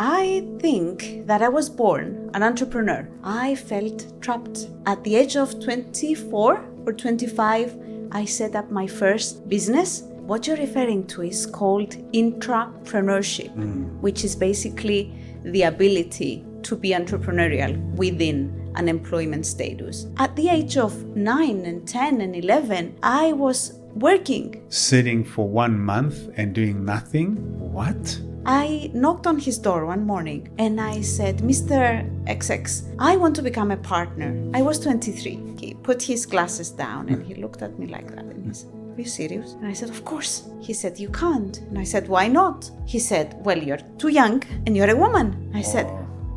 I think that I was born an entrepreneur. I felt trapped. At the age of 24 or 25, I set up my first business. What you're referring to is called Intrapreneurship, which is basically the ability to be entrepreneurial within an employment status. At the age of 9 and 10 and 11, I was working. Sitting for 1 month and doing nothing? What? I knocked on his door one morning and I said, Mr. XX, I want to become a partner. I was 23. He put his glasses down and he looked at me like that and he said, are you serious? And I said, of course. He said, you can't. And I said, why not? He said, well, you're too young and you're a woman. I said,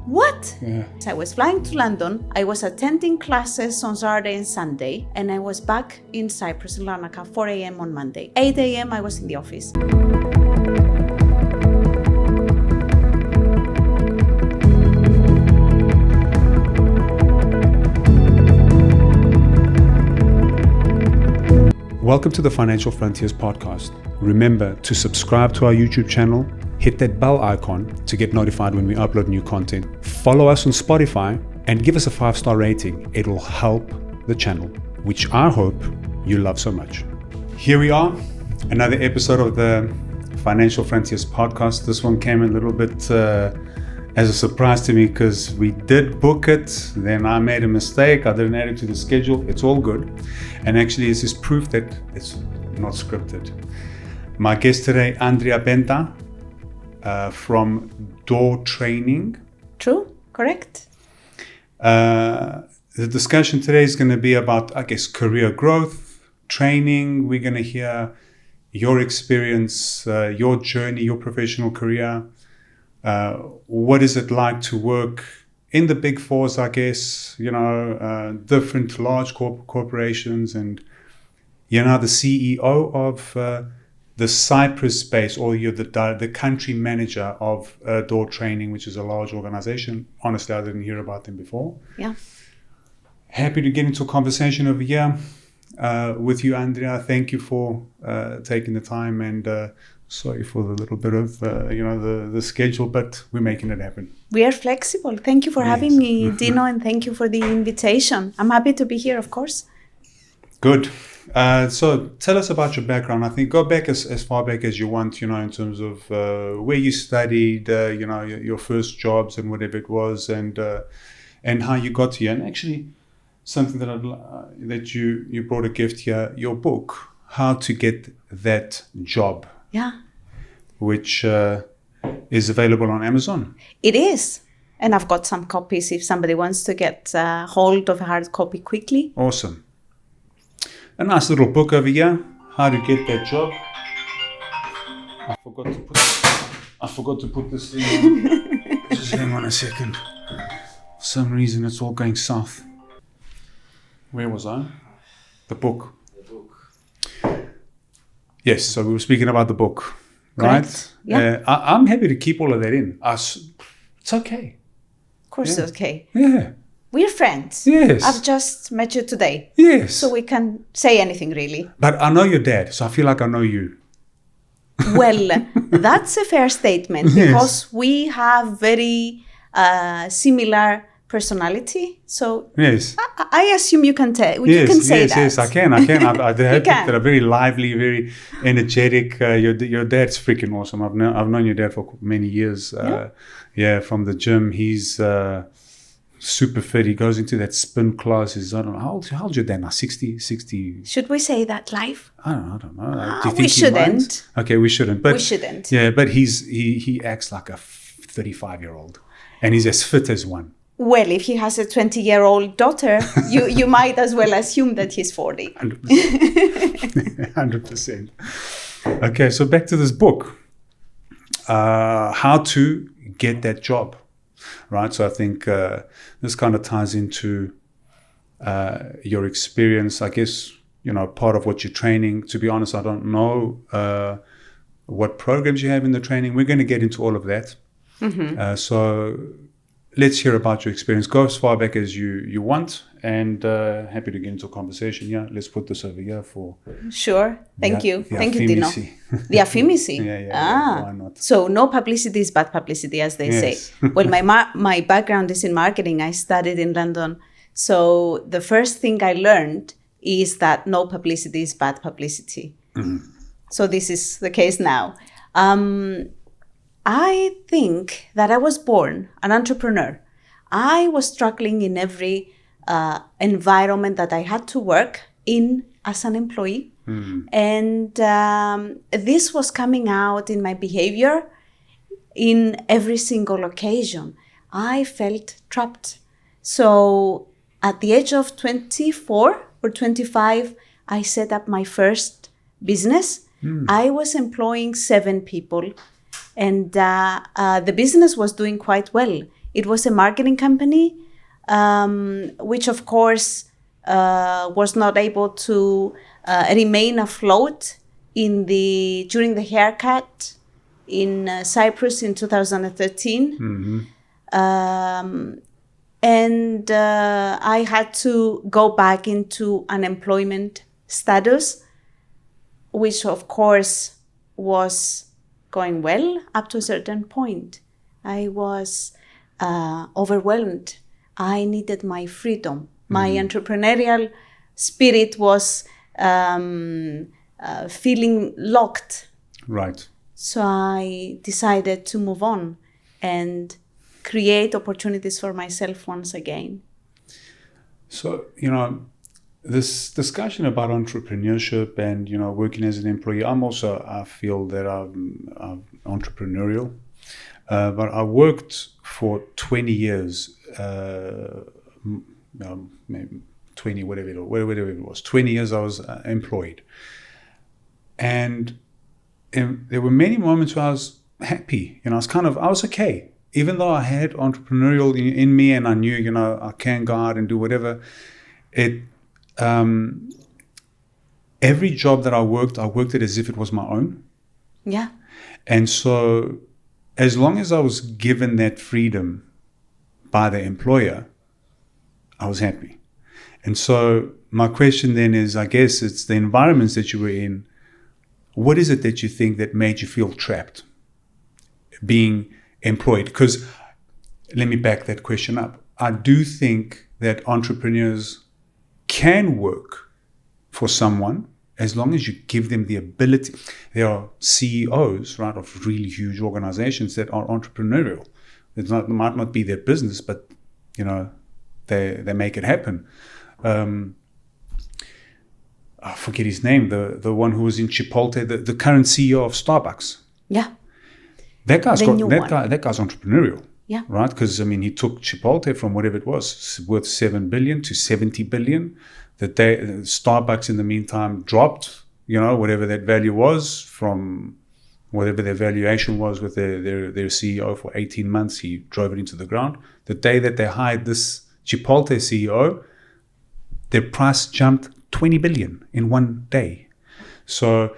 what? Yeah. So I was flying to London. I was attending classes on Saturday and Sunday. And I was back in Cyprus, in Larnaca, 4 a.m. on Monday. 8 a.m. I was in the office. Welcome to the Financial Frontiers podcast. Remember to subscribe to our YouTube channel, hit that bell icon to get notified when we upload new content. Follow us on Spotify and give us a 5-star rating. It will help the channel, which I hope you love so much. Here we are, another episode of the Financial Frontiers podcast. This one came a little bit as a surprise to me because we did book it, then I made a mistake, I didn't add it to the schedule. It's all good. And actually this is proof that it's not scripted. My guest today, Andrie Penta from Door Training. True, correct. The discussion today is going to be about, I guess, career growth, training. We're going to hear your experience, your journey, your professional career. What is it like to work in the big fours, I guess, different large corporations, and you're now the CEO of the Cyprus space, or you're the country manager of Door Training, which is a large organization. Honestly, I didn't hear about them before. Yeah. Happy to get into a conversation over here with you, Andrea. Thank you for taking the time, and sorry for the little bit of the schedule, but we're making it happen. We are flexible. Thank you for having me, Dino, and thank you for the invitation. I'm happy to be here, of course. Good. So tell us about your background. I think go back as far back as you want, in terms of where you studied, your first jobs and whatever it was, and how you got here. And actually, something that you brought a gift here, your book, How to Get That Job. Yeah. Which is available on Amazon. It is. And I've got some copies if somebody wants to get hold of a hard copy quickly. Awesome. A nice little book over here, How to Get That Job. I forgot to put this in. Just hang on a second. For some reason it's all going south. Where was I? The book. Yes, so we were speaking about the book, right? Correct. Yeah. I'm happy to keep all of that in. It's okay. Of course, it's okay. Yeah. We're friends. Yes. I've just met you today. Yes. So we can say anything, really. But I know your dad, so I feel like I know you. Well, that's a fair statement, because we have very similar personality. So yes, I assume you can say that. Yes, I can. I have people that are very lively, very energetic. Your dad's freaking awesome. I've known your dad for many years. From the gym. He's super fit. He goes into that spin class. I don't know, how old's your dad now? 60? Should we say that live? I don't know. Do you think we shouldn't. Okay, we shouldn't. But we shouldn't. Yeah, but he acts like a 35-year-old, and he's as fit as one. Well, if he has a 20-year-old daughter, you might as well assume that he's 40. 100%. 100%. Okay, so back to this book. How to Get That Job, right? So I think this kind of ties into your experience, I guess, part of what you're training. To be honest, I don't know what programs you have in the training. We're going to get into all of that. Mm-hmm. So let's hear about your experience. Go as far back as you want, and happy to get into a conversation. Yeah, let's put this over here for... Sure. Thank you. the Thank you, Dino. affimicy. The affimicy. Yeah, why not? So no publicity is bad publicity, as they say. Well, my background is in marketing. I studied in London. So the first thing I learned is that no publicity is bad publicity. Mm-hmm. So this is the case now. I think that I was born an entrepreneur. I was struggling in every environment that I had to work in as an employee. Mm. And this was coming out in my behavior in every single occasion. I felt trapped. So at the age of 24 or 25, I set up my first business. Mm. I was employing 7 people. And the business was doing quite well. It was a marketing company, which of course was not able to remain afloat during the haircut in Cyprus in 2013. Mm-hmm. And I had to go back into unemployment status, which of course was going well up to a certain point. I was overwhelmed. I needed my freedom. My entrepreneurial spirit was feeling locked. Right. So I decided to move on and create opportunities for myself once again. So, this discussion about entrepreneurship and, working as an employee, I feel that I'm entrepreneurial. But I worked for 20 years, maybe 20, whatever it was. 20 years I was employed. And there were many moments where I was happy. I was okay. Even though I had entrepreneurial in me and I knew, I can go out and do whatever, every job that I worked it as if it was my own. Yeah. And so as long as I was given that freedom by the employer, I was happy. And so my question then is, I guess it's the environments that you were in. What is it that you think that made you feel trapped being employed? Because let me back that question up. I do think that entrepreneurs can work for someone as long as you give them the ability. There are CEOs, right, of really huge organizations that are entrepreneurial. It might not be their business, but they make it happen. I forget his name. The one who was in Chipotle, the current CEO of Starbucks. Yeah. That guy's entrepreneurial. Yeah. Right? Because, he took Chipotle from whatever it was, worth $7 billion to $70 billion. Starbucks, in the meantime, dropped, whatever that value was from whatever their valuation was with their CEO for 18 months. He drove it into the ground. The day that they hired this Chipotle CEO, their price jumped 20 billion in one day. So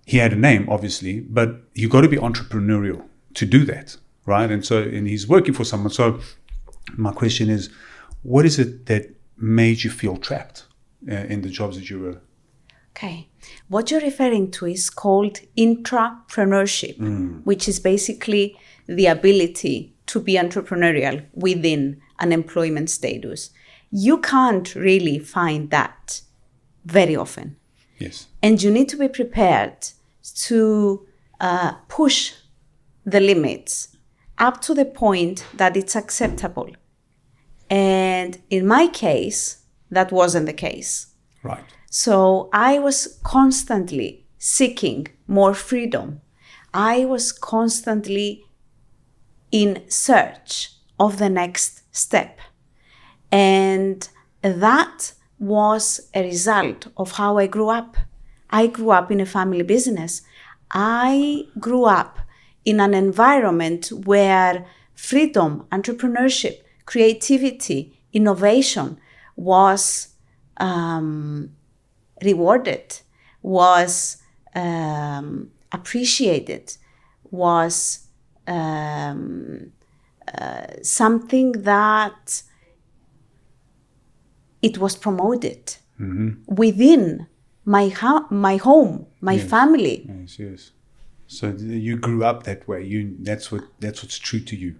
he had a name, obviously, but you got to be entrepreneurial to do that. Right. And he's working for someone. So my question is, what is it that made you feel trapped in the jobs that you were? Okay. What you're referring to is called intrapreneurship, which is basically the ability to be entrepreneurial within an employment status. You can't really find that very often. Yes. And you need to be prepared to push the limits up to the point that it's acceptable. And in my case, that wasn't the case. Right. So I was constantly seeking more freedom. I was constantly in search of the next step. And that was a result of how I grew up. I grew up in a family business. I grew up in an environment where freedom, entrepreneurship, creativity, innovation was rewarded, was appreciated, was something that it was promoted within my home, my family. Yes, yes. So you grew up that way. That's what's true to you.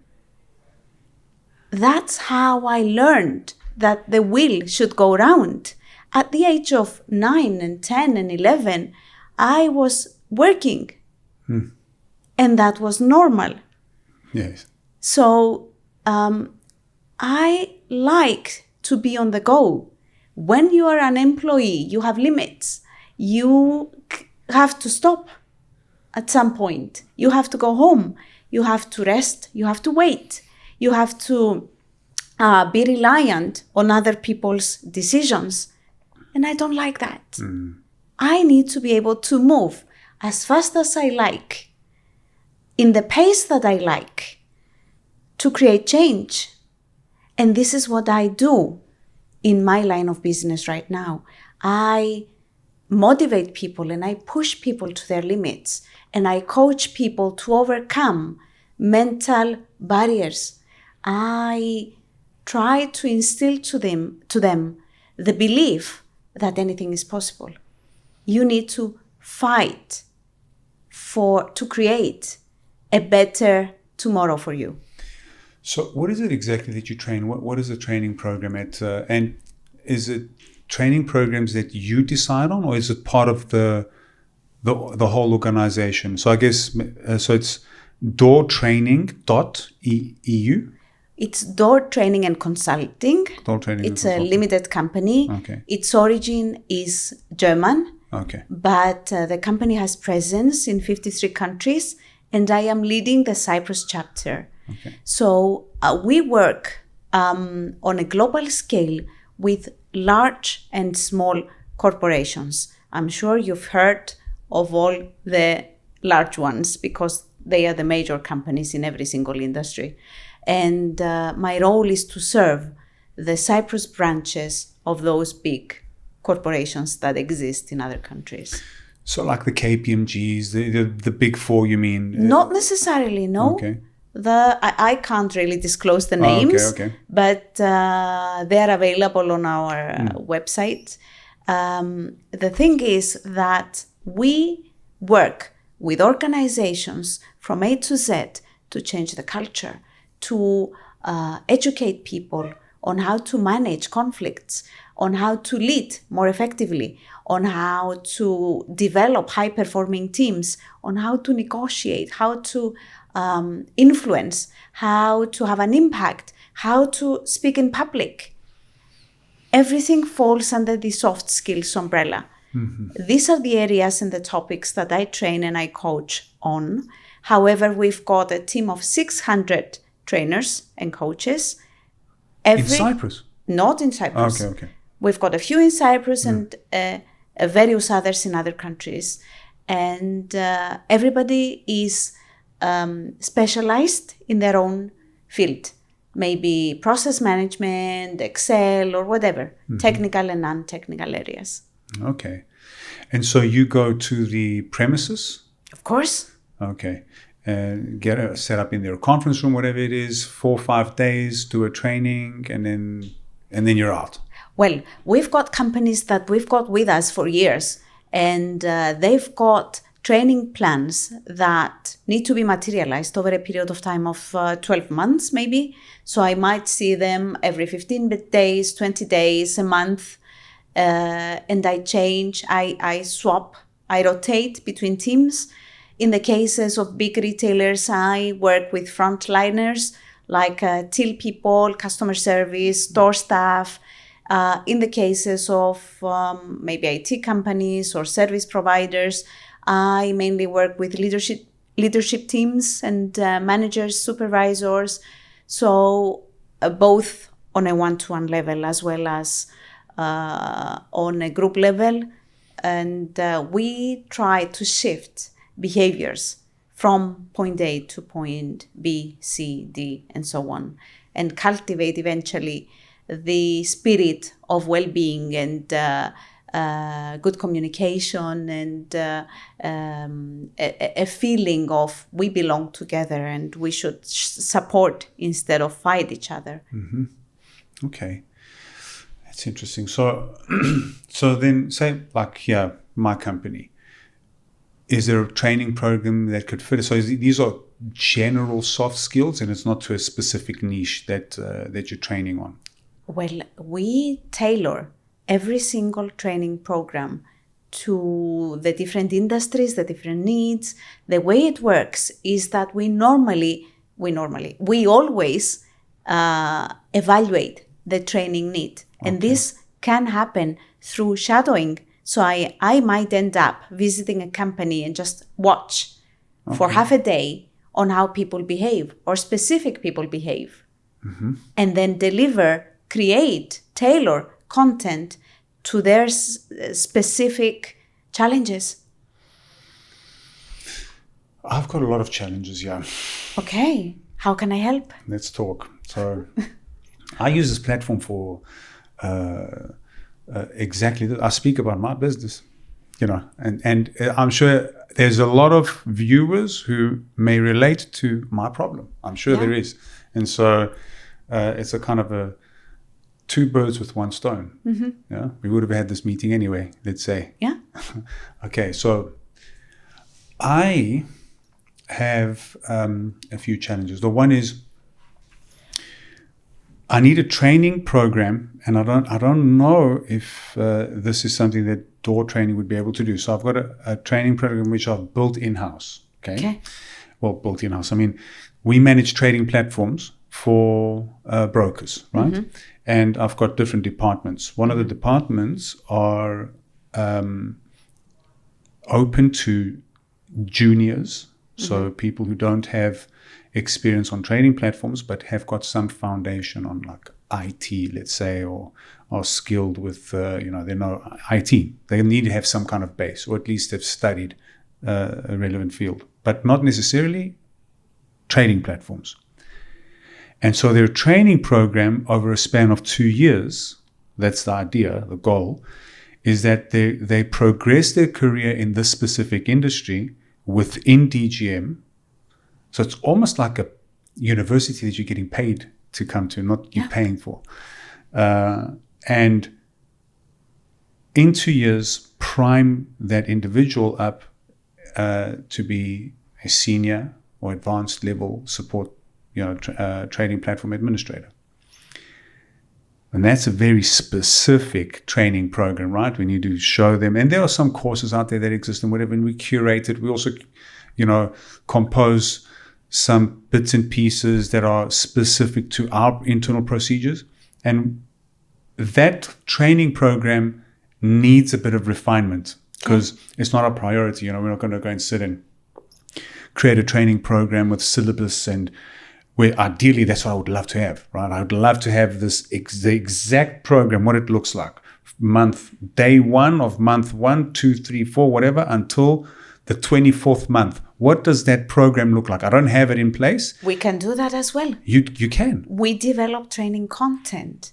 That's how I learned that the wheel should go round. At the age of 9 and 10 and 11, I was working. And that was normal. Yes. So I like to be on the go. When you are an employee, you have limits. You have to stop at some point. You have to go home. You have to rest. You have to wait. You have to be reliant on other people's decisions. And I don't like that. I need to be able to move as fast as I like, in the pace that I like, to create change. And this is what I do in my line of business right now. I motivate people and I push people to their limits, and I coach people to overcome mental barriers. I try to instill to them the belief that anything is possible. You need to fight to create a better tomorrow for you. So what is it exactly that you train? What is the training program at? And is it training programs that you decide on, or is it part of the whole organization? So I guess, so it's doortraining.eu? It's Door Training and Consulting. Door Training It's and a Consulting. limited company. Okay. Its origin is German. Okay. But the company has presence in 53 countries, and I am leading the Cyprus chapter. Okay. So we work on a global scale with large and small corporations. I'm sure you've heard of all the large ones because they are the major companies in every single industry. And my role is to serve the Cyprus branches of those big corporations that exist in other countries. So like the KPMGs, the big four, you mean? Not necessarily, no. Okay. I can't really disclose the names, okay. but they are available on our website. The thing is that we work with organizations from A to Z to change the culture, to educate people on how to manage conflicts, on how to lead more effectively, on how to develop high-performing teams, on how to negotiate, how to influence, how to have an impact, how to speak in public. Everything falls under the soft skills umbrella. These are the areas and the topics that I train and I coach on. However, we've got a team of 600 trainers and coaches. In Cyprus? Not in Cyprus. Okay. We've got a few in Cyprus and various others in other countries. And everybody is specialized in their own field. Maybe process management, Excel, or whatever, technical and non-technical areas. Okay. And so you go to the premises? Of course. Okay. Get set up in their conference room, whatever it is, 4 or 5 days, do a training, and then you're out. Well, we've got companies that we've got with us for years, and they've got training plans that need to be materialized over a period of time of 12 months, maybe. So I might see them every 15 days, 20 days, a month, and I change, I swap, I rotate between teams. In the cases of big retailers, I work with frontliners like till people, customer service, store staff. In the cases of maybe IT companies or service providers, I mainly work with leadership teams and managers, supervisors. So both on a one-to-one level as well as on a group level. And we try to shift behaviors from point A to point B, C, D, and so on, and cultivate eventually the spirit of well-being and good communication and a feeling of we belong together and we should support instead of fight each other. Mm-hmm. Okay, that's interesting. So, so then say like here, my company, is there a training program that could fit? So these are general soft skills, and it's not to a specific niche that you're training on. Well, we tailor every single training program to the different industries, the different needs. The way it works is that we always evaluate the training need. And this can happen through shadowing. So I might end up visiting a company and just watch for half a day on how people behave or specific people behave. Mm-hmm. And then tailor content to their specific challenges. I've got a lot of challenges, yeah. Okay, how can I help? Let's talk. So I use this platform for exactly that. I speak about my business, and I'm sure there's a lot of viewers who may relate to my problem. I'm sure there is. And so it's a kind of a two birds with one stone. Mm-hmm. Yeah, we would have had this meeting anyway, let's say. Yeah. Okay, so I have a few challenges. The one is I need a training program, and I don't know if this is something that Door Training would be able to do. So I've got a training program which I've built in-house. Okay. Well, built in-house. I mean, we manage trading platforms for brokers, right? Mm-hmm. And I've got different departments. One of the departments are open to juniors, so people who don't have experience on trading platforms but have got some foundation on like IT, let's say, or are skilled with, they know IT. They need to have some kind of base, or at least have studied a relevant field, but not necessarily trading platforms. And so their training program over a span of 2 years, that's the idea, the goal, is that they progress their career in this specific industry within DGM. So it's almost like a university that you're getting paid to come to, not you paying for. And in 2 years, prime that individual up to be a senior or advanced level support trading platform administrator. And that's a very specific training program, right? We need to show them. And there are some courses out there that exist and whatever, and we curate it. We also, compose some bits and pieces that are specific to our internal procedures. And that training program needs a bit of refinement because it's not a priority. We're not going to go and sit and create a training program with syllabus and where ideally that's what I would love to have, right? I would love to have the exact program, what it looks like, day one of month 1, 2, 3, 4, whatever, until the 24th month. What does that program look like? I don't have it in place. We can do that as well. You can. We develop training content.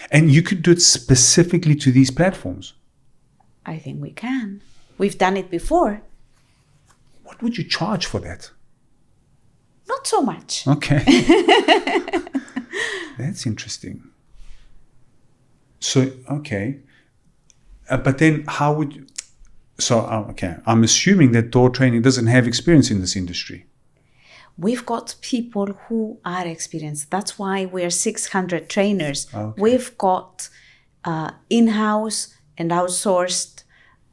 And you could do it specifically to these platforms. I think we can. We've done it before. What would you charge for that? Not so much. Okay. That's interesting. So, okay. But then how would you... So, okay. I'm assuming that Door Training doesn't have experience in this industry. We've got people who are experienced. That's why we're 600 trainers. Okay. We've got in-house and outsourced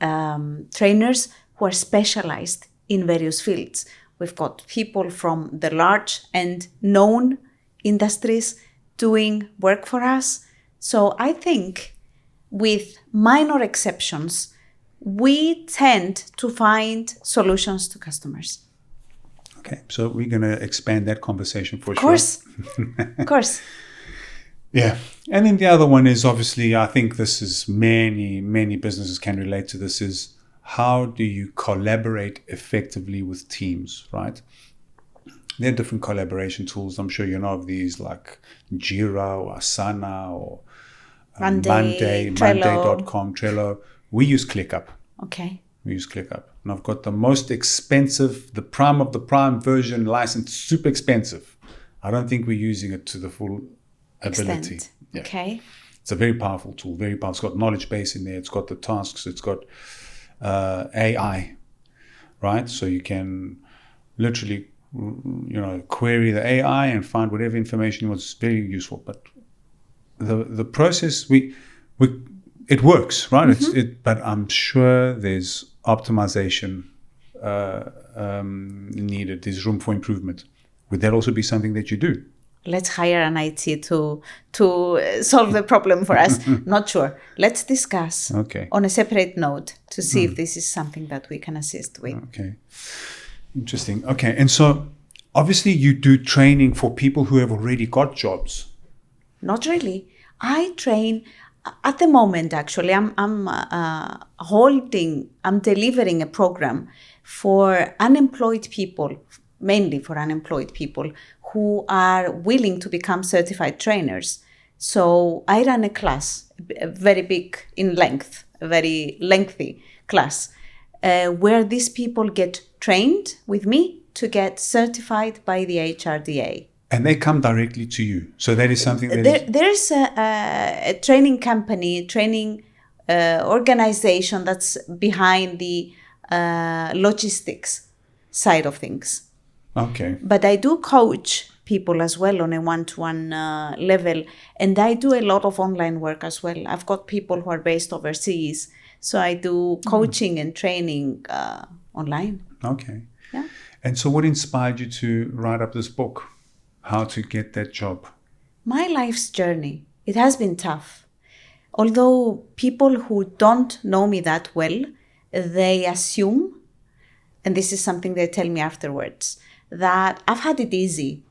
trainers who are specialized in various fields. We've got people from the large and known industries doing work for us. So I think with minor exceptions, we tend to find solutions to customers. Okay, so we're going to expand that conversation for sure. Of course. Of course. Yeah. And then the other one is obviously, I think this is many businesses can relate to this, is how do you collaborate effectively with teams, right? There are different collaboration tools. I'm sure you know of these like Jira or Asana or Monday, Trello. Monday.com, Trello. We use ClickUp. Okay. We use ClickUp. And I've got the most expensive, the prime of the prime version license, super expensive. I don't think we're using it to the full ability. Extent. Yeah. Okay. It's a very powerful tool, very powerful. It's got knowledge base in there. It's got the tasks. It's got AI, right? So you can literally, query the AI and find whatever information you want. It's very useful. But the process, it works, right? Mm-hmm. But I'm sure there's optimization needed. There's room for improvement. Would that also be something that you do? Let's hire an IT to solve the problem for us. Not sure. Let's discuss on a separate note to see if this is something that we can assist with. Okay. Interesting. Okay. And so obviously you do training for people who have already got jobs. Not really. I train at the moment, actually. I'm delivering a program for unemployed people, mainly for unemployed people who are willing to become certified trainers. So I run a class, very big in length, a very lengthy class, where these people get trained with me to get certified by the HRDA. And they come directly to you. So that is something that there's a training company, training organization that's behind the logistics side of things. Okay. But I do coach people as well on a one-to-one level. And I do a lot of online work as well. I've got people who are based overseas. So I do coaching and training online. Okay. Yeah. And so what inspired you to write up this book? How to get that job? My life's journey. It has been tough. Although people who don't know me that well, they assume, and this is something they tell me afterwards, that I've had it easy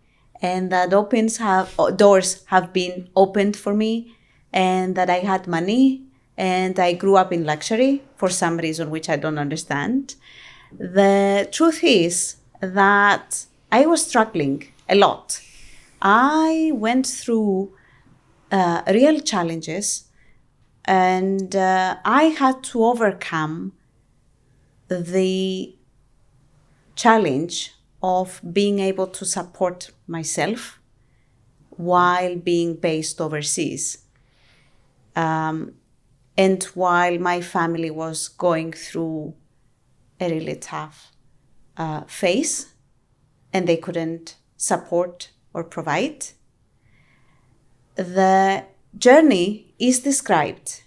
and that doors have been opened for me and that I had money and I grew up in luxury for some reason which I don't understand. The truth is that I was struggling a lot. I went through real challenges and I had to overcome the challenge of being able to support myself while being based overseas. And while my family was going through a really tough phase and they couldn't support or provide. The journey is described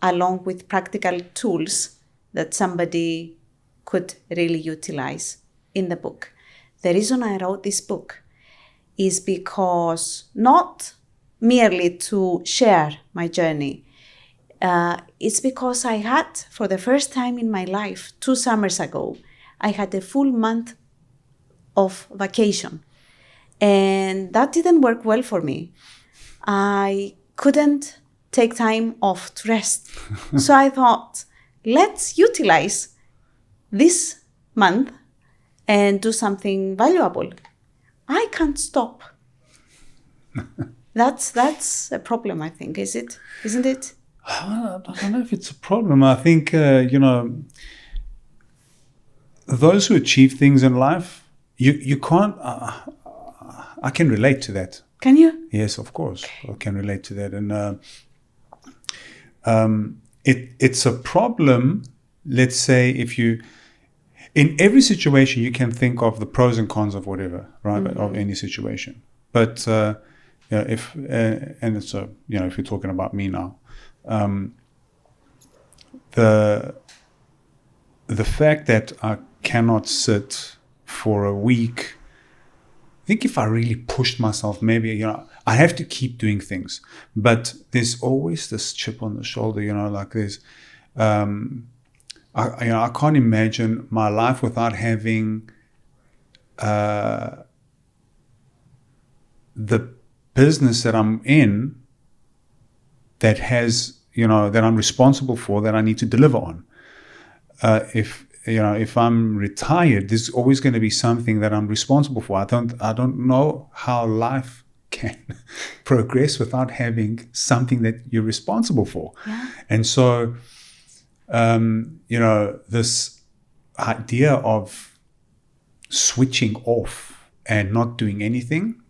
along with practical tools that somebody could really utilize in the book. The reason I wrote this book is because not merely to share my journey, it's because I had, for the first time in my life, 2 summers ago, I had a full month of vacation. And that didn't work well for me. I couldn't take time off to rest. So I thought, let's utilize this month and do something valuable. I can't stop. That's a problem, I think. Isn't it? I don't know if it's a problem. I think, those who achieve things in life, you can't... I can relate to that. Can you? Yes, of course. I can relate to that. And it's a problem, let's say, if you... In every situation, you can think of the pros and cons of whatever, right? Mm-hmm. Of any situation. But if you're talking about me now, the fact that I cannot sit for a week, I think if I really pushed myself, maybe I have to keep doing things. But there's always this chip on the shoulder, like there's. I can't imagine my life without having the business that I'm in that has, that I'm responsible for, that I need to deliver on. If I'm retired, there's always going to be something that I'm responsible for. I don't know how life can progress without having something that you're responsible for. Yeah. And so This idea of switching off and not doing anything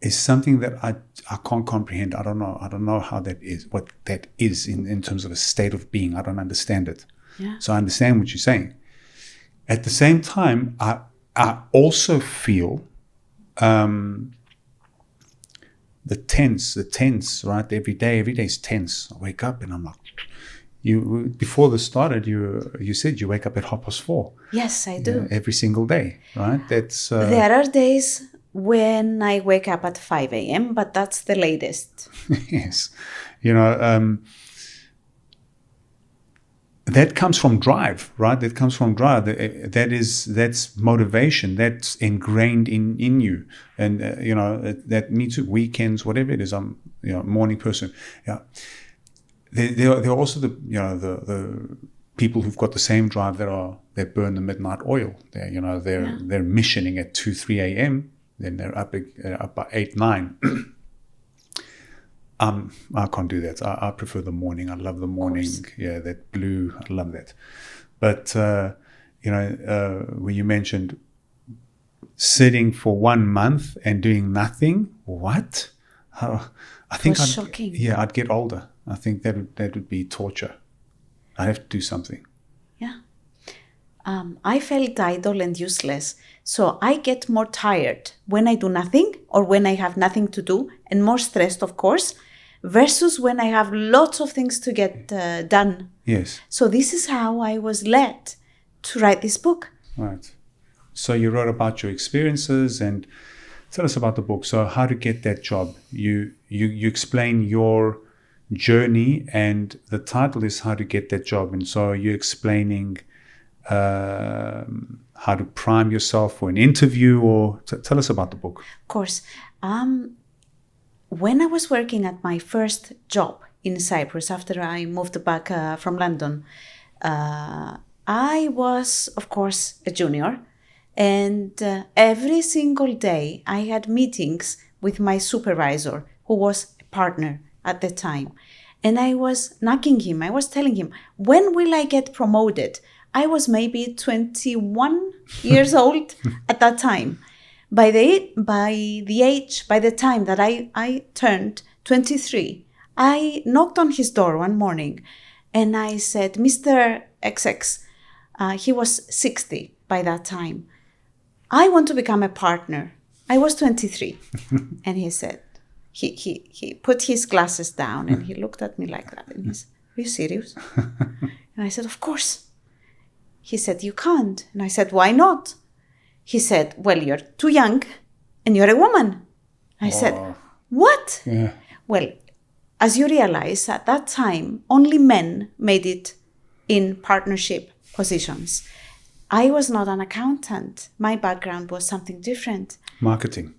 is something that I can't comprehend. I don't know how that is, what that is in terms of a state of being. I don't understand it. Yeah. So I understand what you're saying. At the same time, I also feel the tense, right? Every day is tense. I wake up and I'm like, before this started, you said you wake up at 4:30. Yes, I do. Every single day, right? That's there are days when I wake up at 5 a.m., but that's the latest. Yes. That comes from drive, right? That comes from drive. That's motivation. That's ingrained in you. And, that me too, weekends, whatever it is, I'm, a morning person. Yeah. There are also the people who've got the same drive that burn the midnight oil. They're missioning at 2, 3 a.m. Then they're up by 8, 9. I can't do that. I prefer the morning. I love the morning. Yeah, that blue. I love that. But when you mentioned sitting for 1 month and doing nothing, what? I think shocking. Yeah, I'd get older. I think that would be torture. I'd have to do something. Yeah. I felt idle and useless. So I get more tired when I do nothing or when I have nothing to do, and more stressed, of course, versus when I have lots of things to get done. Yes. So this is how I was led to write this book. Right. So you wrote about your experiences, and tell us about the book. So how to get that job. You explain your journey, and the title is How to Get That Job. And so you're explaining how to prime yourself for an interview, or tell us about the book. Of course. When I was working at my first job in Cyprus, after I moved back from London, I was, of course, a junior. And every single day I had meetings with my supervisor, who was a partner at the time. And I was nagging him. I was telling him, when will I get promoted? I was maybe 21 years old at that time. By the time that I turned 23, I knocked on his door one morning and I said, Mr. XX, he was 60 by that time, I want to become a partner. I was 23. And he said, he put his glasses down and he looked at me like that. And he said, are you serious? And I said, of course. He said, you can't. And I said, why not? He said, well, you're too young and you're a woman. I said, what? Yeah. Well, as you realize, at that time, only men made it in partnership positions. I was not an accountant. My background was something different. Marketing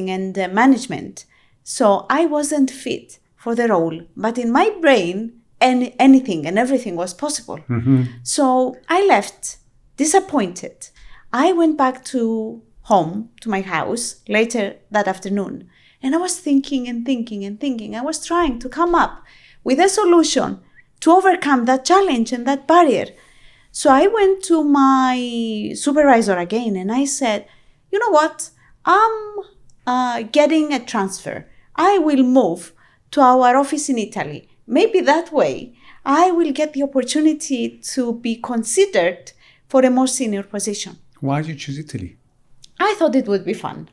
and management. So I wasn't fit for the role. But in my brain, anything and everything was possible. Mm-hmm. So I left disappointed. I went back to home, to my house, later that afternoon. And I was thinking and thinking and thinking. I was trying to come up with a solution to overcome that challenge and that barrier. So I went to my supervisor again and I said, you know what? I'm getting a transfer. I will move to our office in Italy. Maybe that way I will get the opportunity to be considered for a more senior position. Why did you choose Italy? I thought it would be fun.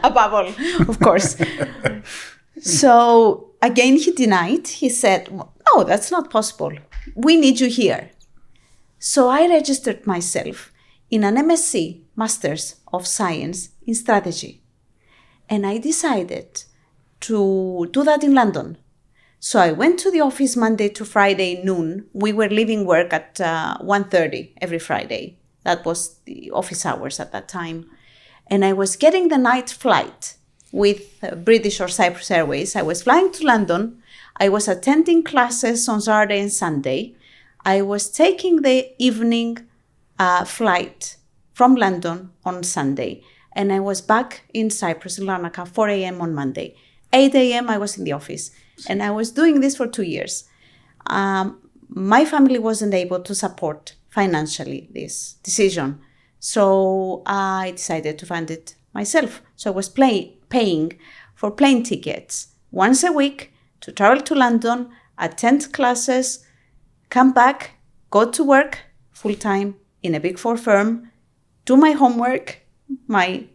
Above all, of course. So again, he denied. He said, no, that's not possible. We need you here. So I registered myself in an MSc, Masters of Science in Strategy. And I decided to do that in London. So I went to the office Monday to Friday noon. We were leaving work at 1:30 every Friday. That was the office hours at that time. And I was getting the night flight with British or Cyprus Airways. I was flying to London. I was attending classes on Saturday and Sunday. I was taking the evening flight from London on Sunday. And I was back in Cyprus, in Larnaca, 4 a.m. on Monday. 8 a.m. I was in the office. And I was doing this for 2 years. my family wasn't able to support financially this decision. So I decided to fund it myself. So I was paying for plane tickets once a week to travel to London, attend classes, come back, go to work full-time in a Big Four firm, do my homework, my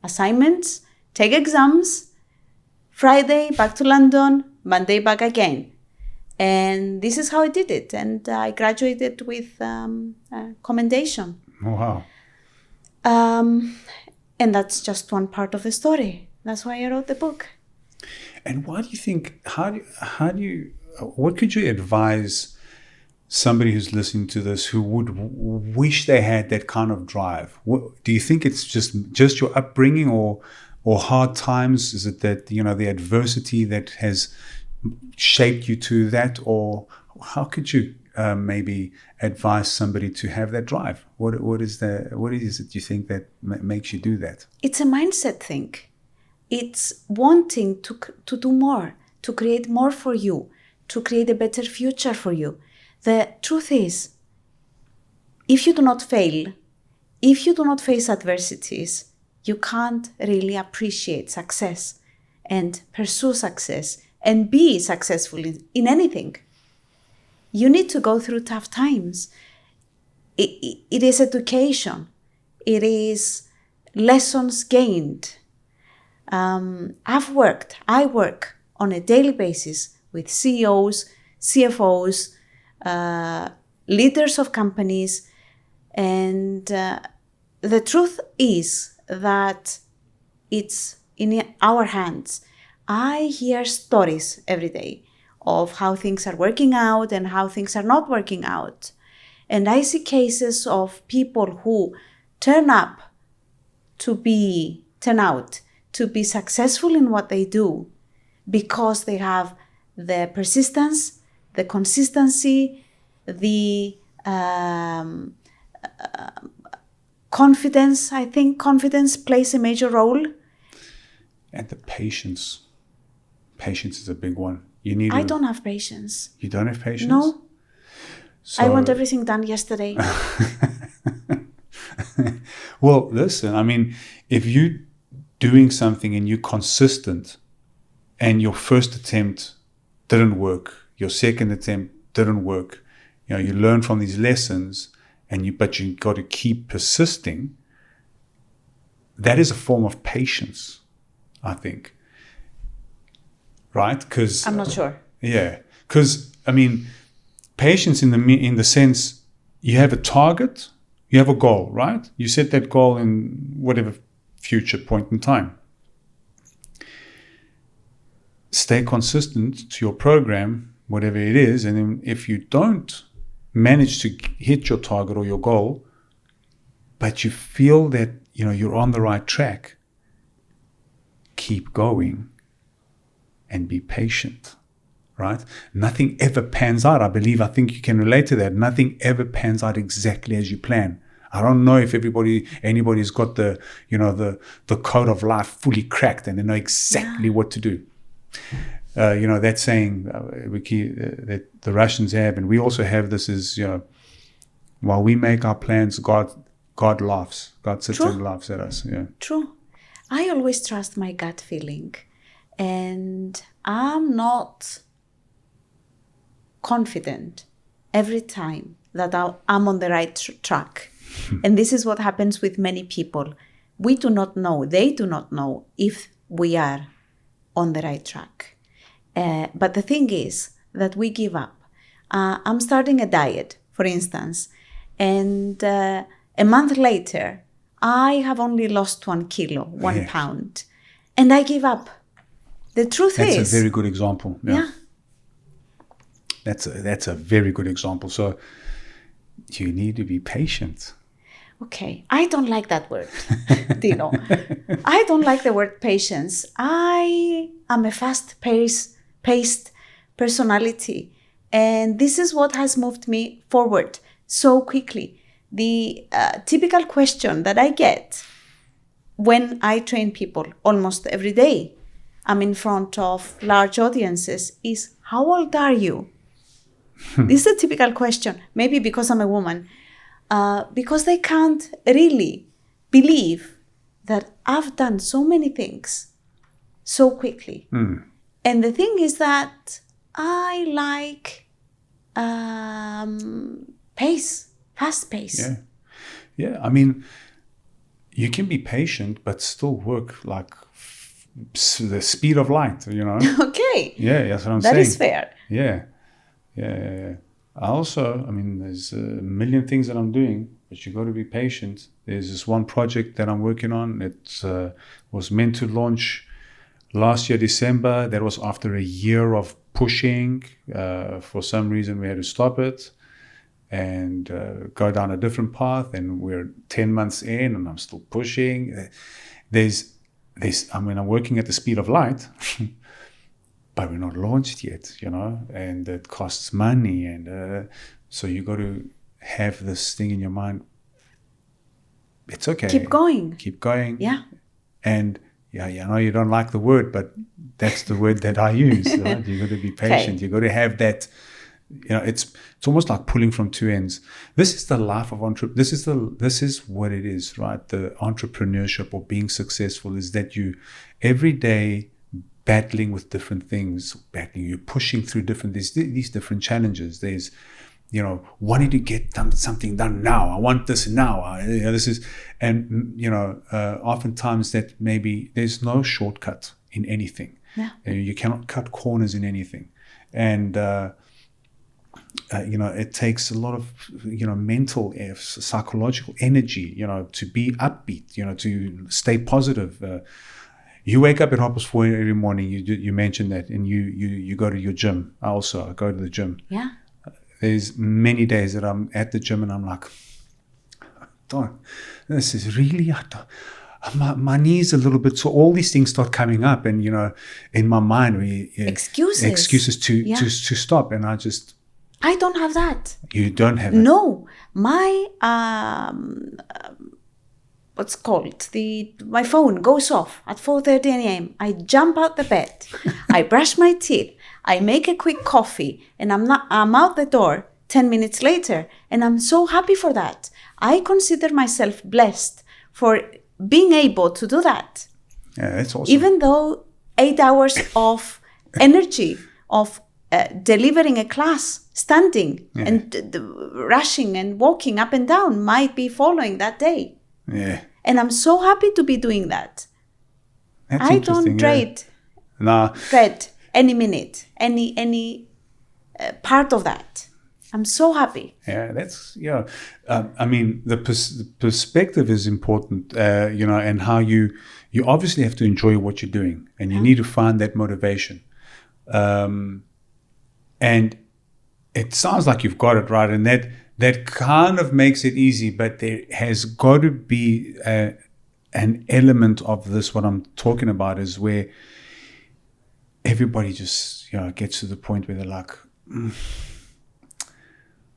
assignments, take exams, Friday back to London, Monday back again. And this is how I did it. And I graduated with commendation. Wow. And that's just one part of the story. That's why I wrote the book. And why do you think, what could you advise somebody who's listening to this who would wish they had that kind of drive? Do you think it's just your upbringing or hard times? Is it that, the adversity that has shaped you to that? Or how could you maybe advise somebody to have that drive? What is it you think that makes you do that? It's a mindset thing. It's wanting to do more, to create more for you, to create a better future for you. The truth is, if you do not fail, if you do not face adversities, you can't really appreciate success and pursue success and be successful in anything. You need to go through tough times. It is education. It is lessons gained. I work on a daily basis with CEOs, CFOs, leaders of companies. And the truth is that it's in our hands. I hear stories every day of how things are working out and how things are not working out. And I see cases of people who turn out to be successful in what they do because they have the persistence, the consistency, the confidence. I think confidence plays a major role. And the patience. Patience is a big one. I don't have patience. You don't have patience? No. So, I want everything done yesterday. Well, listen, if you're doing something and you're consistent and your first attempt didn't work, your second attempt didn't work, you learn from these lessons but you got to keep persisting. That is a form of patience, I think. Right? Because I'm not sure. Yeah, because patience in the sense you have a target, you have a goal, right? You set that goal in whatever future point in time. Stay consistent to your program, whatever it is, and then if you don't manage to hit your target or your goal, but you feel that you're on the right track, keep going. And be patient, right? Nothing ever pans out. I think you can relate to that. Nothing ever pans out exactly as you plan. I don't know if anybody's got the code of life fully cracked and they know exactly what to do. That saying that the Russians have, and we also have this is, while we make our plans, God laughs. God sits and laughs at us. Yeah. True. I always trust my gut feeling. And I'm not confident every time that I'm on the right track. And this is what happens with many people. We do not know, they do not know if we are on the right track. But the thing is that we give up. I'm starting a diet, for instance, and a month later, I have only lost 1 kilo, 1 pound, and I give up. The truth is... That's a very good example. Yeah. That's a very good example. So you need to be patient. Okay. I don't like that word, Dino. I don't like the word patience. I am a fast-paced personality. And this is what has moved me forward so quickly. The typical question that I get when I train people almost every day, I'm in front of large audiences, is how old are you? This is a typical question. Maybe because I'm a woman. Because they can't really believe that I've done so many things so quickly. And the thing is that I like pace, fast pace. Yeah. I mean, you can be patient, but still work like the speed of light, you know? Okay. Yeah, that's what I'm saying. That is fair. Yeah. I also, I mean, there's a million things that I'm doing, but you got to be patient. There's this one project that I'm working on. It was meant to launch last year, December. That was after a year of pushing. For some reason, we had to stop it and go down a different path. And we're 10 months in and I'm still pushing. I mean, I'm working at the speed of light, but we're not launched yet, you know, and it costs money. And so you got to have this thing in your mind. It's okay. Keep going. Yeah. And yeah, I know you don't like the word, but that's the word that I use. Right? You got to be patient. You got to have that. You know, it's almost like pulling from two ends. This is the life of This is what it is, right? The entrepreneurship or being successful is that you every day battling with different things. You're pushing through these different challenges. There's, you know, wanting to get something done now. I want this now. This is, and you know, oftentimes that maybe there's no shortcut in anything. Yeah. You cannot cut corners in anything, and you know, it takes a lot of, you know, mental, psychological energy, you know, to be upbeat, you know, to stay positive. You wake up at 4:30 every morning. You mentioned that, and you go to your gym. I go to the gym. Yeah. There's many days that I'm at the gym and I'm like, darn, this is really, my knees a little bit. So all these things start coming up, and you know, in my mind, excuses to stop, and I don't have that. You don't have it? No, my what's called my phone goes off at 4:30 a.m. I jump out the bed, I brush my teeth, I make a quick coffee, and I'm out the door 10 minutes later, and I'm so happy for that. I consider myself blessed for being able to do that. Yeah, that's awesome. Even though 8 hours of energy of delivering a class, standing and rushing and walking up and down might be following that day. Yeah. And I'm so happy to be doing that. That's I don't dread any minute, any part of that. I'm so happy. Yeah, that's, I mean, the perspective is important, you know, and how you obviously have to enjoy what you're doing, and you need to find that motivation. And it sounds like you've got it right, and that kind of makes it easy, but there has got to be an element of this. What I'm talking about is where everybody just, you know, gets to the point where they're like,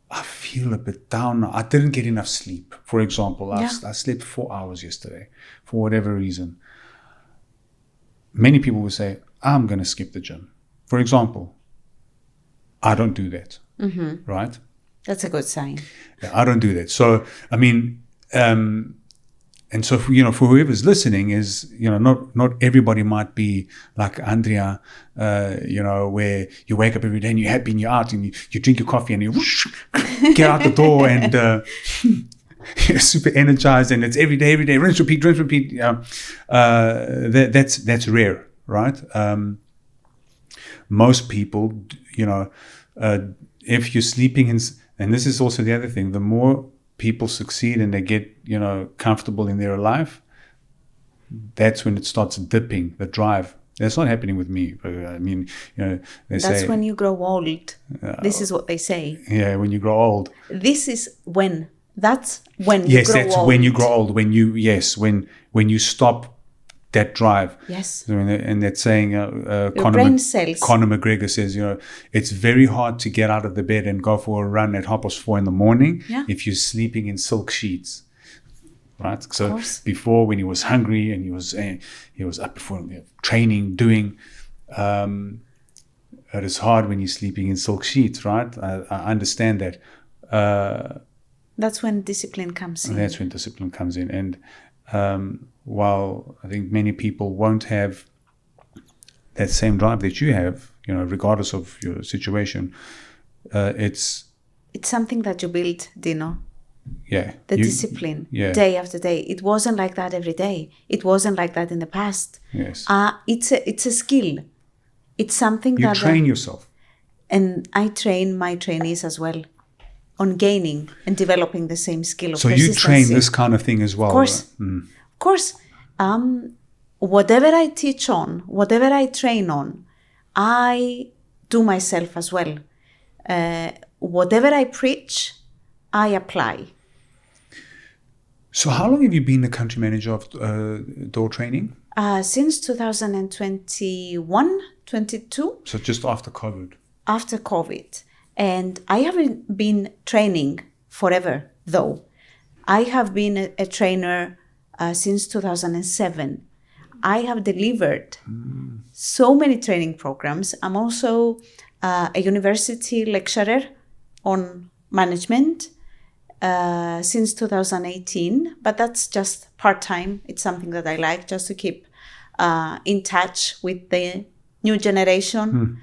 I feel a bit down now. I didn't get enough sleep. For example, I slept 4 hours yesterday for whatever reason. Many people will say, I'm going to skip the gym. For example, I don't do that, right? That's a good sign. I don't do that. So, I mean, and so, you know, for whoever's listening is, you know, not everybody might be like Andrea, you know, where you wake up every day and you're happy and you're out and you drink your coffee and you whoosh, get out the door and you're super energized, and it's every day, rinse, repeat. That's rare, right? Most people, you know, if you're sleeping and this is also the other thing, the more people succeed and they get, you know, comfortable in their life, that's when it starts dipping, the drive. That's not happening with me. I mean, you know, that's when you grow old. This is what they say. Yeah, when you grow old. That's when you grow old. Yes, that's when you grow old. When you stop that drive. Yes. And that saying, brain cells. Conor McGregor says, you know, it's very hard to get out of the bed and go for a run at 4:30 in the morning if you're sleeping in silk sheets, right? So before, when he was hungry and he was up before training, doing, But it's hard when you're sleeping in silk sheets, right? I understand that. That's when discipline comes in. That's when discipline comes in. And while I think many people won't have that same drive that you have, regardless of your situation, it's something that you build, Dino. Yeah. The discipline, day after day. It wasn't like that every day. It wasn't like that in the past. Yes. It's a skill. It's something you that... train yourself. And I train my trainees as well on gaining and developing the same skill of So persistency. you train this kind of thing as well? Of course. Of course. Whatever I teach on, whatever I train on, I do myself as well. Whatever I preach, I apply. So how long have you been the country manager of door training? Since 2021, 22. So just after COVID? After COVID. And I haven't been training forever, though. I have been a trainer since 2007. I have delivered so many training programs. I'm also a university lecturer on management since 2018, but that's just part-time. It's something that I like, just to keep in touch with the new generation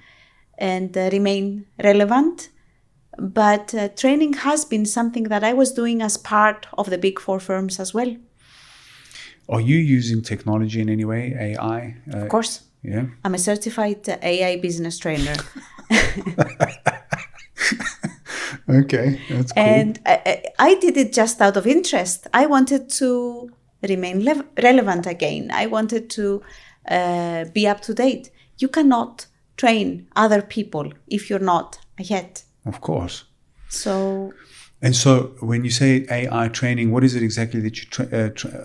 and remain relevant. But training has been something that I was doing as part of the Big Four firms as well. Are you using technology in any way, AI? Of course. Yeah. I'm a certified AI business trainer. Okay, that's cool. And I did it just out of interest. I wanted to remain relevant again. I wanted to be up to date. You cannot train other people if you're not ahead. Of course. So when you say AI training, what is it exactly that you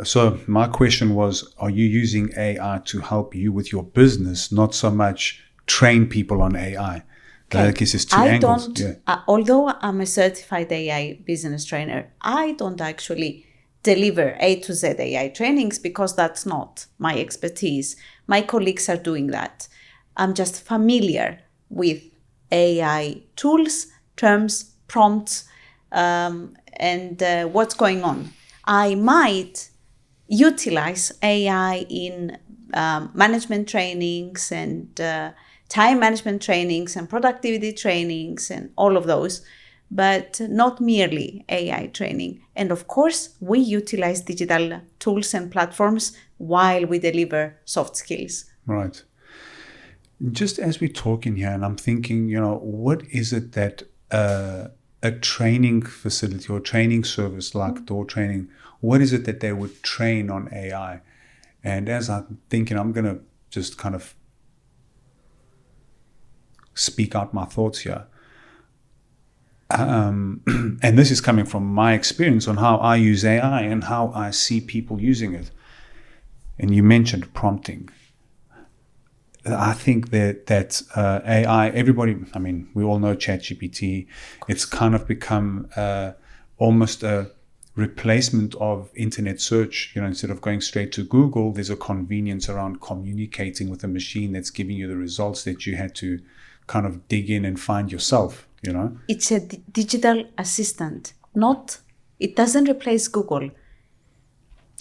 so my question was, are you using AI to help you with your business, not so much train people on AI? Okay. I guess it's two angles. Although I'm a certified AI business trainer, I don't actually deliver A to Z AI trainings because that's not my expertise. My colleagues are doing that. I'm just familiar with AI tools, terms, prompts, and what's going on. I might utilize AI in management trainings and time management trainings and productivity trainings and all of those, but not merely AI training. And of course, we utilize digital tools and platforms while we deliver soft skills. Right. Just as we're talking here, and I'm thinking, what is it that a training facility or training service like Door Training, what is it that they would train on AI? And as I'm thinking, I'm going to just kind of speak out my thoughts here. And this is coming from my experience on how I use AI and how I see people using it. And you mentioned prompting. I think that AI, everybody, we all know ChatGPT. It's kind of become almost a replacement of internet search. Instead of going straight to Google, there's a convenience around communicating with a machine that's giving you the results that you had to kind of dig in and find yourself, It's a digital assistant. It doesn't replace Google.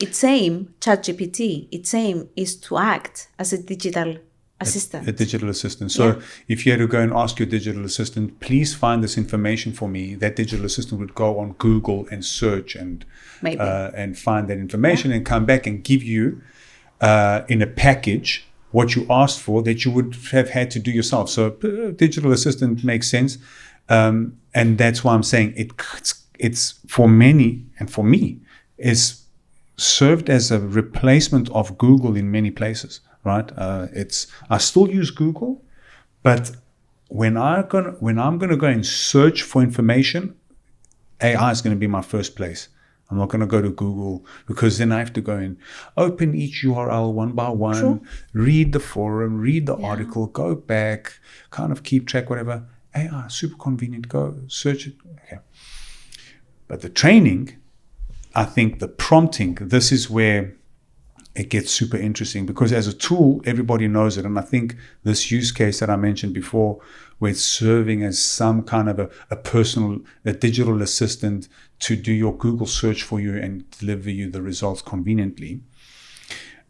Its aim, ChatGPT, its aim is to act as a digital assistant. A digital assistant. So if you had to go and ask your digital assistant, please find this information for me, that digital assistant would go on Google and search and find that information and come back and give you in a package what you asked for that you would have had to do yourself. So digital assistant makes sense. And that's why I'm saying it's for many and for me is served as a replacement of Google in many places. Right? I still use Google, but when I'm gonna go and search for information, AI is gonna be my first place. I'm not gonna go to Google because then I have to go and open each URL one by one, True. read the forum, read the article, go back, kind of keep track, whatever. AI, super convenient, go search it. Okay. But the training, I think the prompting, this is where it gets super interesting, because as a tool, everybody knows it. And I think this use case that I mentioned before, where it's serving as some kind of a digital assistant to do your Google search for you and deliver you the results conveniently.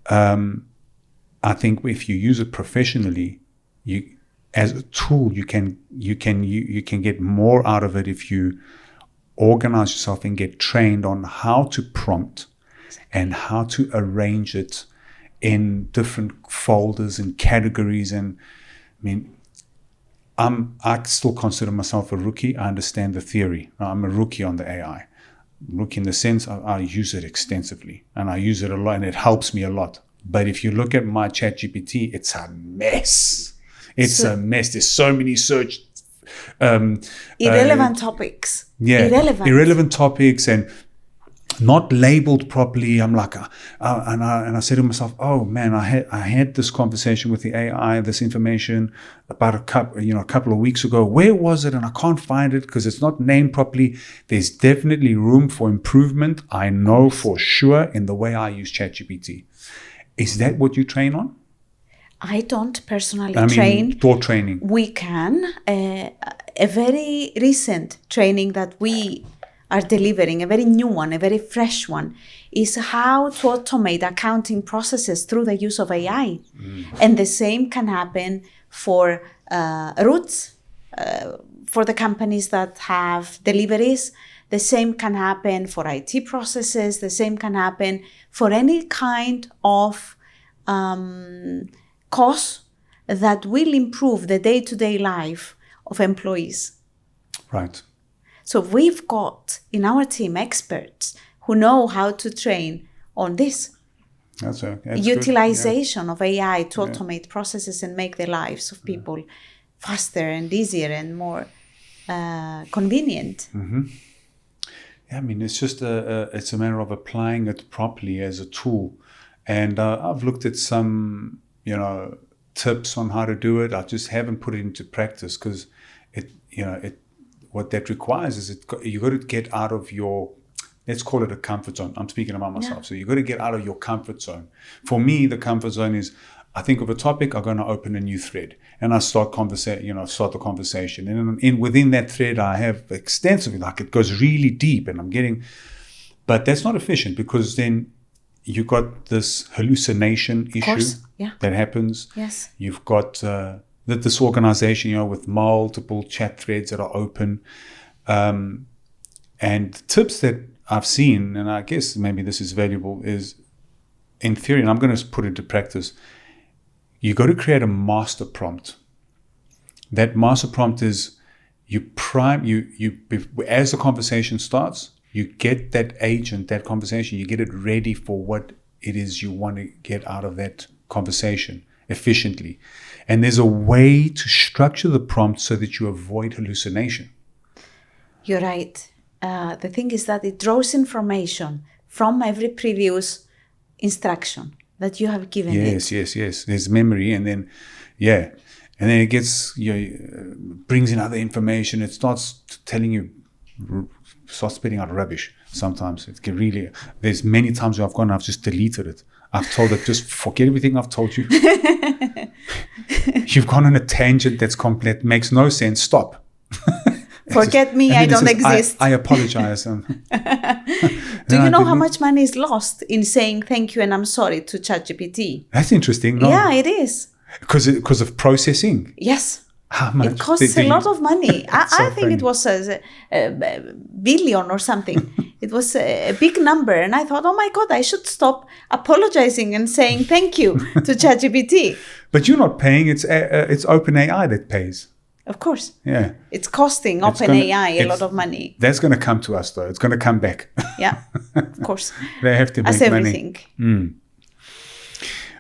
I think if you use it professionally, as a tool, you can get more out of it if you organize yourself and get trained on how to prompt and how to arrange it in different folders and categories. And I mean, I still consider myself a rookie. I understand the theory. I'm a rookie on the AI. Rookie in the sense I use it extensively and I use it a lot, and it helps me a lot. But if you look at my ChatGPT, it's a mess. It's a mess. There's so many search irrelevant topics. Yeah, irrelevant topics and not labeled properly. I'm like, and I said to myself, oh man, I had this conversation with the AI, this information about a couple of weeks ago. Where was it? And I can't find it because it's not named properly. There's definitely room for improvement. I know for sure in the way I use ChatGPT. Is that what you train on? I don't personally train. Thought training. We can. A very recent training that we are delivering, a very new one, a very fresh one, is how to automate accounting processes through the use of AI. And the same can happen for routes, for the companies that have deliveries. The same can happen for IT processes. The same can happen for any kind of cause that will improve the day-to-day life of employees. Right. So we've got in our team experts who know how to train on this. That's utilization of AI to automate processes and make the lives of people faster and easier and more convenient. Mm-hmm. Yeah, I mean, it's just it's a matter of applying it properly as a tool. And I've looked at some, tips on how to do it. I just haven't put it into practice because what that requires is you got to get out of your, let's call it a comfort zone. I'm speaking about myself. So you got to get out of your comfort zone. For me, the comfort zone is, I think of a topic, I'm going to open a new thread and I start the conversation. And within that thread, I have extensively, like it goes really deep and but that's not efficient because then you got this hallucination issue that happens. Yes. You've got this organization, with multiple chat threads that are open. And tips that I've seen, and I guess maybe this is valuable, is in theory, and I'm going to put it into practice, you got to create a master prompt. That master prompt is as the conversation starts, you get that agent, that conversation, you get it ready for what it is you want to get out of that conversation efficiently. And there's a way to structure the prompt so that you avoid hallucination. You're right. The thing is that it draws information from every previous instruction that you have given it. Yes. There's memory, and then, and then it gets, brings in other information. It starts telling you, starts spitting out rubbish. Sometimes it can really. There's many times where I've just deleted it. I've told it, just forget everything I've told you. You've gone on a tangent that's complete, makes no sense. Stop. Forget me, I don't exist. I apologize. Do you know how much money is lost in saying thank you and I'm sorry to ChatGPT? That's interesting. No? Yeah, it is. Because of processing? Yes. How much? It costs a lot of money. I think it was a billion or something. It was a big number. And I thought, oh my God, I should stop apologizing and saying thank you to ChatGPT. But you're not paying. It's OpenAI that pays. Of course. Yeah. It's costing OpenAI a lot of money. That's going to come to us, though. It's going to come back. Yeah, of course. They have to make money. As everything.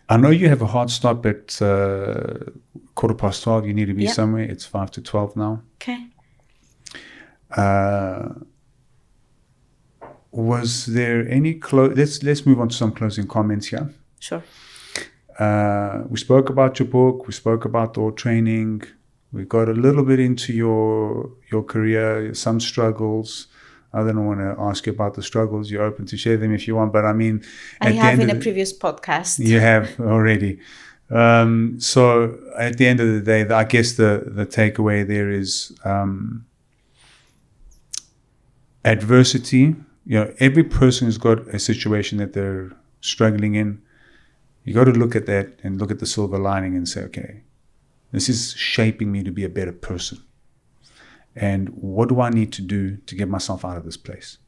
I know you have a hard stop at 12:15. You need to be somewhere. It's 5 to 12 now. Okay. Was there any let's move on to some closing comments here. Sure. We spoke about your book. We spoke about thought training. We got a little bit into your career, some struggles. I don't want to ask you about the struggles. You're open to share them if you want, but I mean, I have in a previous podcast. You have already. So at the end of the day, I guess the takeaway there is adversity. Every person has got a situation that they're struggling in. You got to look at that and look at the silver lining and say, okay, this is shaping me to be a better person. And what do I need to do to get myself out of this place?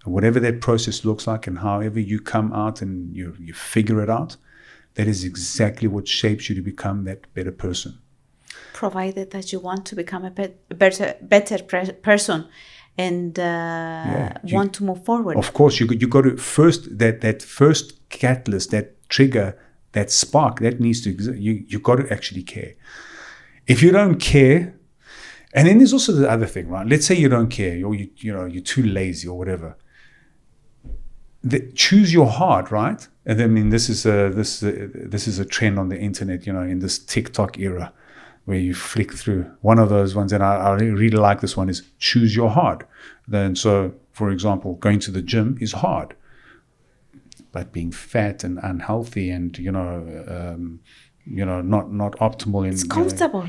And whatever that process looks like, and however you come out and you figure it out, that is exactly what shapes you to become that better person. Provided that you want to become a better person and want to move forward. Of course, you got to first, that first catalyst, that trigger, that spark, that needs to exist. You got to actually care. If you don't care, and then there's also the other thing, right? Let's say you don't care, or you're too lazy or whatever. Choose your heart, right? And I mean, this is a trend on the internet, in this TikTok era, where you flick through. One of those ones, and I really like this one, is choose your heart. Then, so for example, going to the gym is hard, but being fat and unhealthy and not optimal, it's comfortable.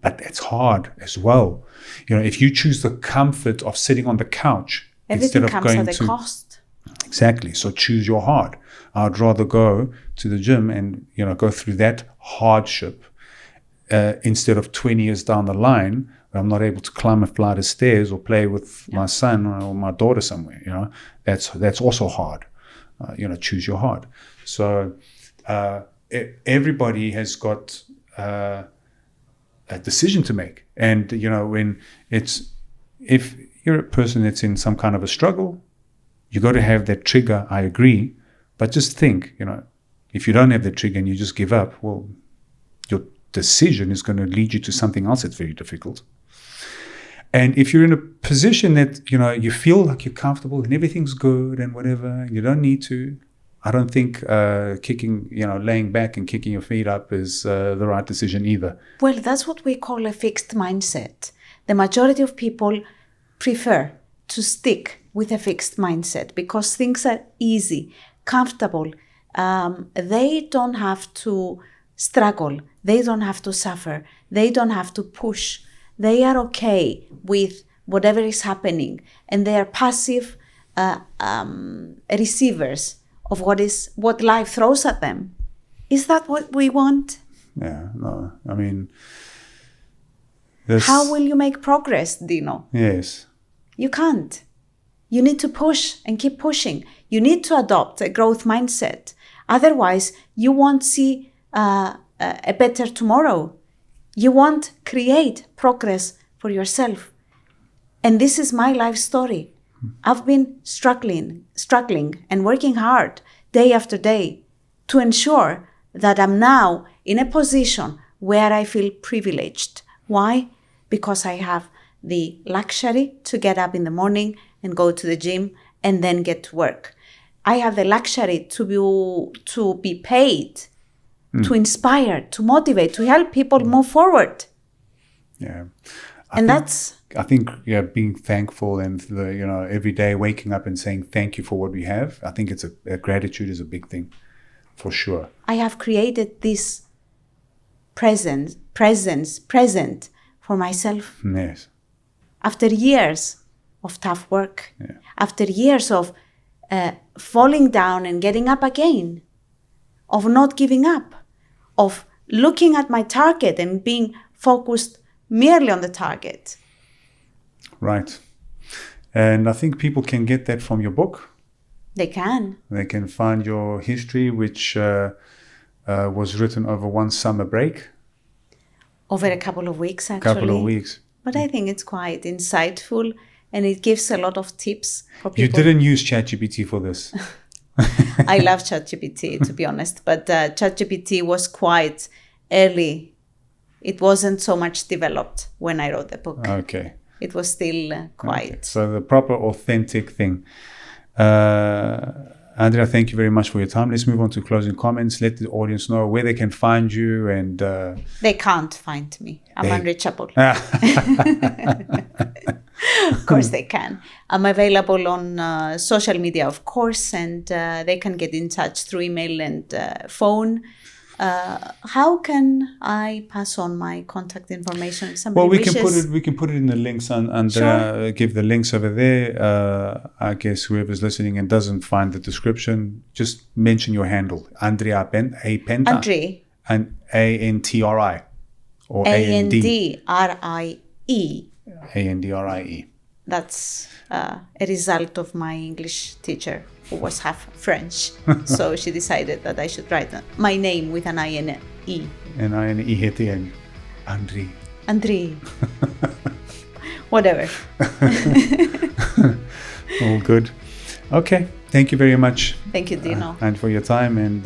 But it's hard as well. If you choose the comfort of sitting on the couch everything instead of comes going at a cost. Exactly. So choose your heart. I'd rather go to the gym and go through that hardship instead of 20 years down the line where I'm not able to climb a flight of stairs or play with my son or my daughter somewhere. That's also hard. Choose your heart. So everybody has got a decision to make, and if you're a person that's in some kind of a struggle, you got to have that trigger. I agree, but just think, if you don't have that trigger and you just give up, well, your decision is going to lead you to something else that's very difficult. And if you're in a position that you feel like you're comfortable and everything's good and whatever, you don't need to. I don't think laying back and kicking your feet up is the right decision either. Well, that's what we call a fixed mindset. The majority of people prefer to stick with a fixed mindset because things are easy, comfortable. They don't have to struggle. They don't have to suffer. They don't have to push. They are okay with whatever is happening, and they are passive receivers of what life throws at them. Is that what we want? Yeah, no. I mean, how will you make progress, Dino? Yes. You can't. You need to push and keep pushing. You need to adopt a growth mindset. Otherwise, you won't see a better tomorrow. You won't create progress for yourself. And this is my life story. I've been struggling and working hard day after day to ensure that I'm now in a position where I feel privileged. Why? Because I have the luxury to get up in the morning and go to the gym and then get to work. I have the luxury to be paid, to inspire, to motivate, to help people move forward. Yeah. I think being thankful and every day waking up and saying thank you for what we have. I think it's a gratitude is a big thing, for sure. I have created this present for myself. Yes. After years of tough work, after years of falling down and getting up again, of not giving up, of looking at my target and being focused merely on the target. Right. And I think people can get that from your book. They can. They can find your history, which was written over one summer break. Over a couple of weeks, actually. Couple of weeks. But I think it's quite insightful and it gives a lot of tips for people. You didn't use ChatGPT for this. I love ChatGPT, to be honest. But ChatGPT was quite early. It wasn't so much developed when I wrote the book. Okay. It was still quite. Okay. So the proper, authentic thing. Andrea, thank you very much for your time. Let's move on to closing comments. Let the audience know where they can find you. And they can't find me. I'm unreachable. Of course they can. I'm available on social media, of course, and they can get in touch through email and phone. How can I pass on my contact information if somebody wishes? We can put it in the links, and Sure. give the links over there. I guess whoever's listening and doesn't find the description, just mention your handle, Andrie Penta, Andrie. and Antri, or Andrie. Andrie. That's a result of my English teacher, who was half French. So she decided that I should write my name with an I-N-E. And I-N-E at the end. Andrie. Andrie. Whatever. All good. Okay. Thank you very much. Thank you, Dino. And for your time. And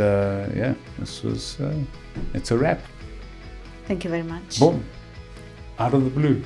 this was, it's a wrap. Thank you very much. Boom. Out of the blue.